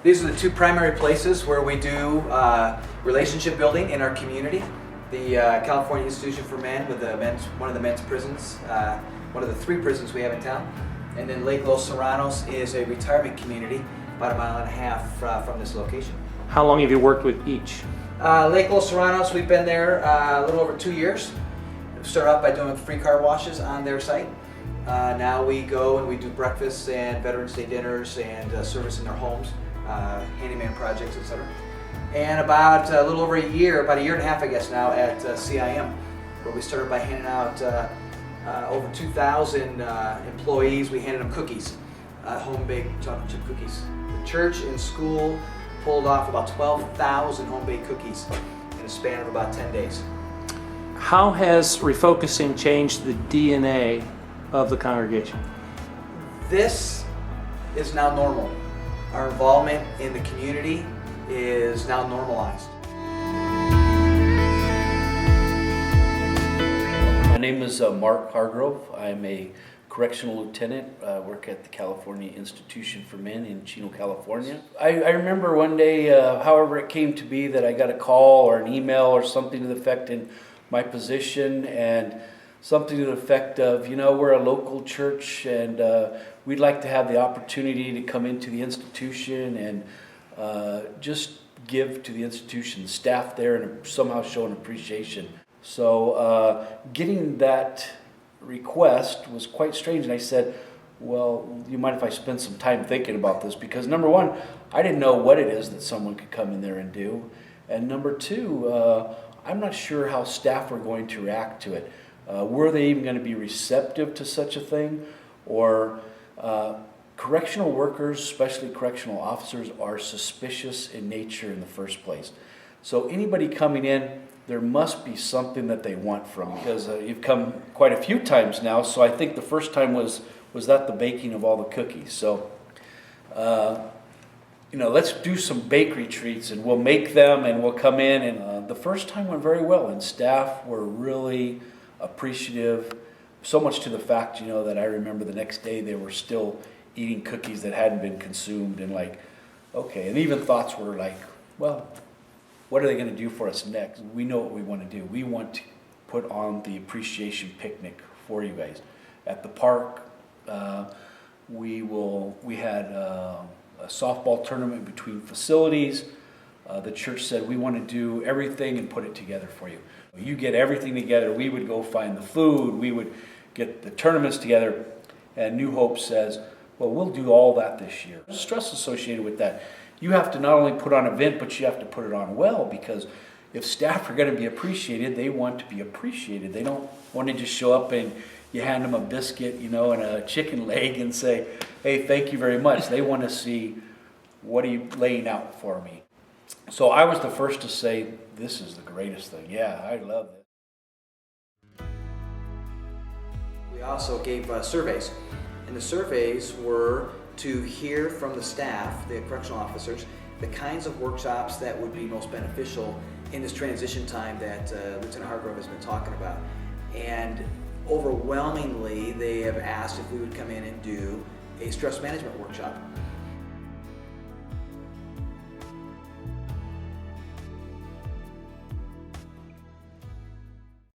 These are the two primary places where we do relationship building in our community. The California Institution for Men with one of the men's prisons, one of the 3 prisons we have in town. And then Lake Los Serranos is a retirement community about 1.5 miles from this location. How long have you worked with each? Lake Los Serranos, we've been there a little over 2 years. We started off by doing free car washes on their site. Now we go and we do breakfasts and Veterans Day dinners and service in their homes, handyman projects, etc. And about a little over a year, about 1.5 years I guess now, at CIM, where we started by handing out over 2,000 employees. We handed them cookies, home-baked chocolate chip cookies. The church and school pulled off about 12,000 home-baked cookies in a span of about 10 days. How has reFocusing changed the DNA of the congregation? This is now normal. Our involvement in the community is now normalized. My name is Mark Hargrove. I'm a correctional lieutenant. I work at the California Institution for Men in Chino, California. I remember one day, however it came to be, that I got a call or an email or something to the effect in my position, and something to the effect of, you know, we're a local church and we'd like to have the opportunity to come into the institution and just give to the institution, the staff there, and somehow show an appreciation. So getting that request was quite strange, and I said, well, you mind if I spend some time thinking about this? Because number one, I didn't know what it is that someone could come in there and do, and number two, I'm not sure how staff were going to react to it. Were they even going to be receptive to such a thing? Or correctional workers, especially correctional officers, are suspicious in nature in the first place. So anybody coming in, there must be something that they want from, because you've come quite a few times now. So I think the first time was that the baking of all the cookies. So you know, let's do some bakery treats and we'll make them and we'll come in. And the first time went very well, and staff were really appreciative, so much to the fact, you know, that I remember the next day they were still eating cookies that hadn't been consumed, and like, okay, and even thoughts were like, well, what are they going to do for us next? We know what we want to do. We want to put on the appreciation picnic for you guys at the park. We had a softball tournament between facilities. The church said, we want to do everything and put it together for you. You get everything together. We would go find the food. We would get the tournaments together. And New Hope says, well, we'll do all that this year. There's stress associated with that. You have to not only put on an event, but you have to put it on well, because if staff are going to be appreciated, they want to be appreciated. They don't want to just show up and you hand them a biscuit, you know, and a chicken leg and say, hey, thank you very much. They want to see, what are you laying out for me? So I was the first to say, this is the greatest thing. Yeah, I love it. We also gave surveys, and the surveys were to hear from the staff, the correctional officers, the kinds of workshops that would be most beneficial in this transition time that Lieutenant Hargrove has been talking about. And overwhelmingly, they have asked if we would come in and do a stress management workshop.